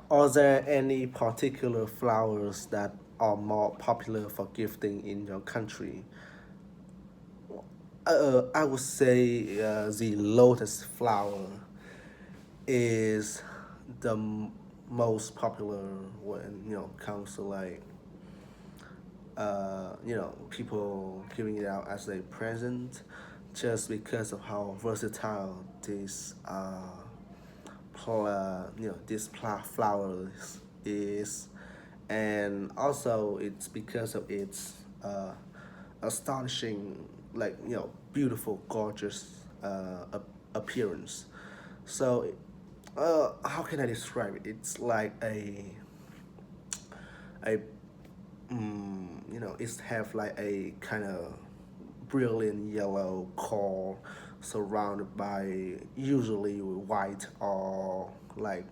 Are there any particular flowers that are more popular for gifting in your country? I would say the lotus flower is the most popular when comes to like people giving it out as a present, just because of how versatile this this flowers is, and also it's because of its astonishing, like beautiful, gorgeous appearance. So, how can I describe it? It's like a it's have like a kind of brilliant yellow core surrounded by usually white or like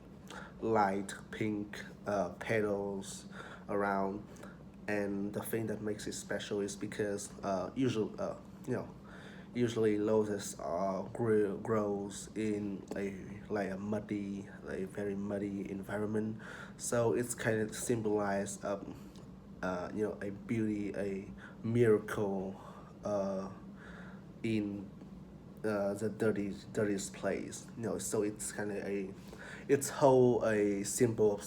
light pink petals around. And the thing that makes it special is because you know usually lotus grows in a like a muddy, a very muddy environment, so it's kind of symbolize a beauty, a miracle uh, in the dirtiest place. So it's kind of a it's whole a symbol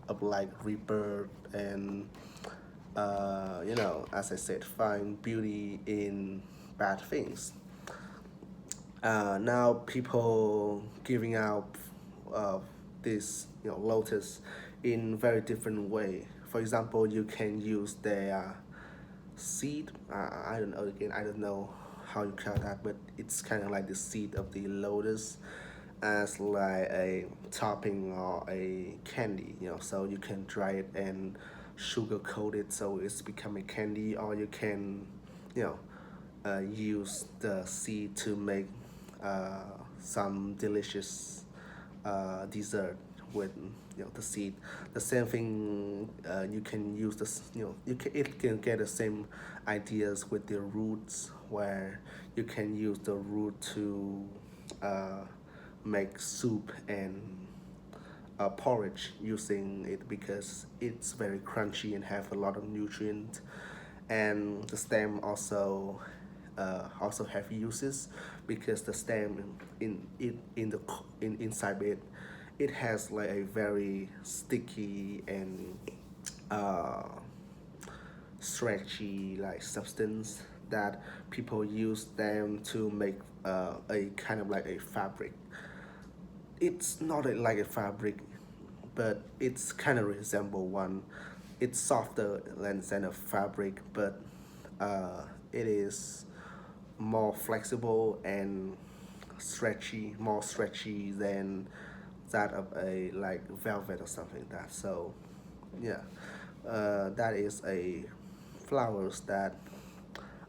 of like rebirth and as I said, find beauty in bad things. Now people giving out uh, this lotus in very different way. For example, you can use their seed. I don't know, again, I don't know how you call that, but it's kind of like the seed of the lotus as like a topping or a candy. So you can dry it and sugar coat it so it's becoming candy, or you can you know use the seed to make uh, some delicious dessert with the seed. The same thing, you can use this. It can get the same ideas with the roots, where you can use the root to uh, make soup and porridge using it, because it's very crunchy and have a lot of nutrient. And the stem also have uses, because the stem inside it, it has like a very sticky and uh, stretchy like substance that people use them to make a kind of like a fabric. It's not like a fabric, but it's kind of resemble one. It's softer than a fabric, but it is more flexible and more stretchy than that of a like velvet or something like that. So, yeah, that is a flowers that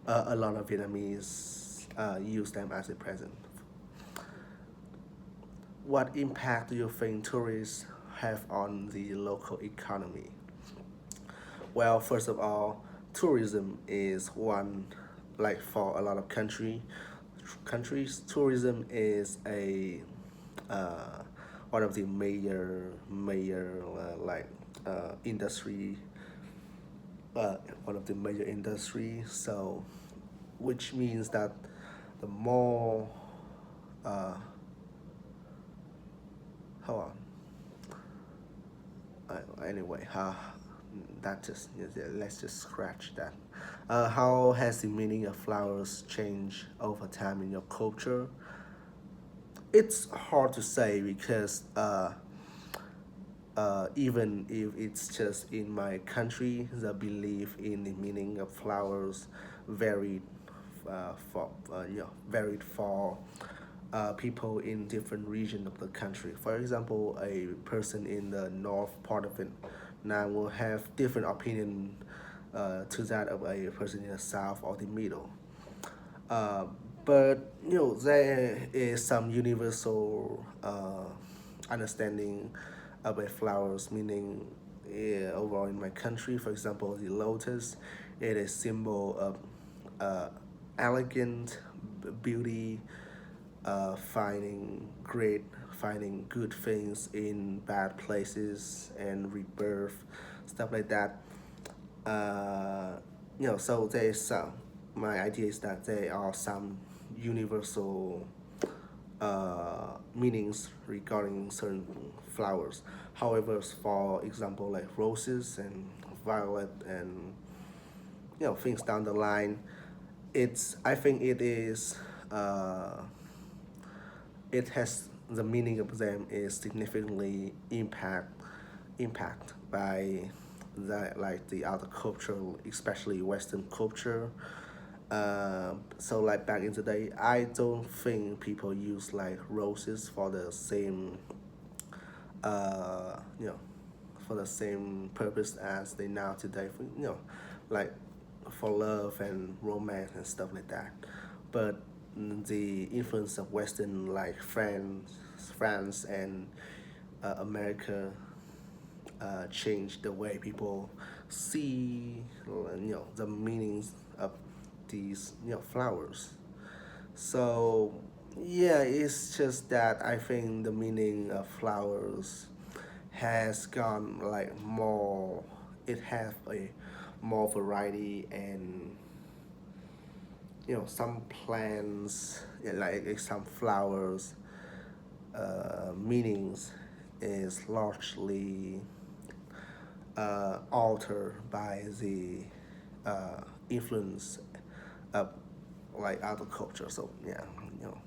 a lot of Vietnamese use them as a present. What impact do you think tourists have on the local economy? Well, first of all, tourism is one, like for a lot of countries. Tourism is a uh, one of the major industry, one of the major industries. So, which means that the more uh, hold on. Anyway, that just yeah, let's just scratch that. How has the meaning of flowers changed over time in your culture? It's hard to say, because even if it's just in my country, the belief in the meaning of flowers varied varied for people in different regions of the country. For example, a person in the north part of it now will have different opinion to that of a person in the south or the middle. Uh, but there is some universal understanding about flowers, meaning overall in my country, for example, the lotus, it is symbol of uh, elegant beauty, finding great finding good things in bad places and rebirth, stuff like that. Uh, so there's some. My idea is that there are some universal meanings regarding certain flowers. However, for example, like roses and violet and things down the line, I think uh, it has the meaning of them is significantly impact by the other culture, especially Western culture. So like back in the day, I don't think people use like roses for the same uh, you know for the same purpose as they now today. For, like for love and romance and stuff like that. But the influence of Western like France and America changed the way people see the meanings of these flowers. So yeah, it's just that I think the meaning of flowers has gone like more. It have a more variety and some plants, yeah, like some flowers meanings is largely altered by the influence of like other culture. So yeah, you know,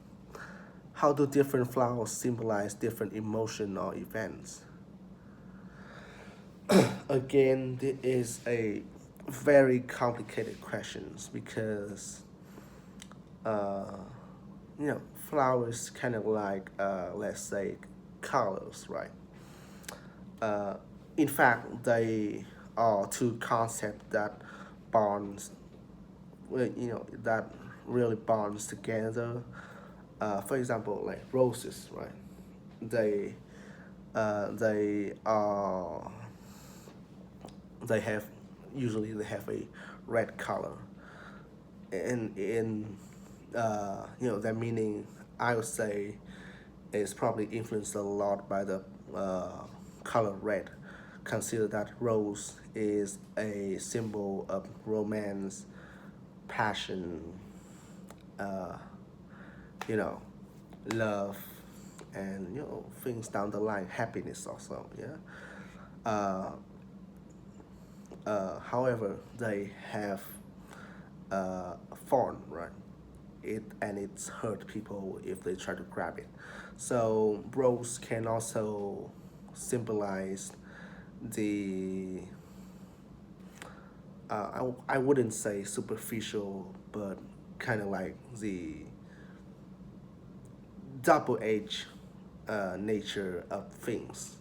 how do different flowers symbolize different emotion or events? Again, this is a very complicated questions because uh, flowers kind of like let's say colors, right? Uh, in fact, they are two concepts that bonds, that really bonds together. For example, like roses, right? They they are they have usually they have a red color, and in their meaning, I would say, is probably influenced a lot by the color red. Consider that rose is a symbol of romance, passion, uh, you know, love, and things down the line, happiness also. Yeah. Uh, However, they have thorn, right? It's hurt people if they try to grab it. So rose can also symbolize the I wouldn't say superficial, but kind of like the double edged nature of things.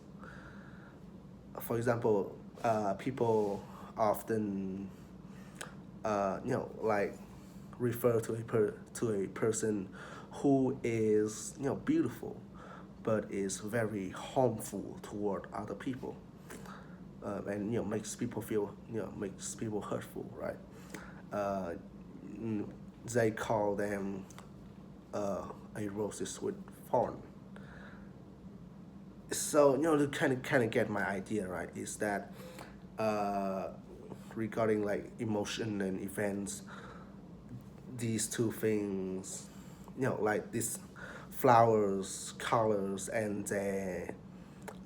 For example, people often like refer to to a person who is beautiful, but is very harmful toward other people, and makes people feel makes people hurtful, right? Uh, mm, they call them uh, a roses with thorn. So to kind of get my idea right is that uh, regarding like emotion and events, these two things, like these flowers, colors, and their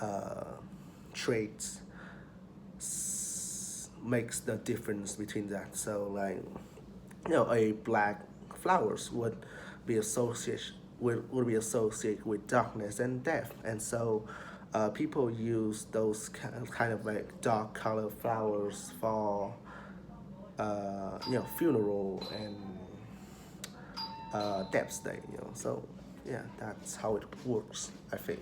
uh, traits makes the difference between that. So like, a black flowers be associated would be associated with darkness and death, and so people use those kind of like dark color flowers for funeral and Death's Day. So yeah, that's how it works, I think.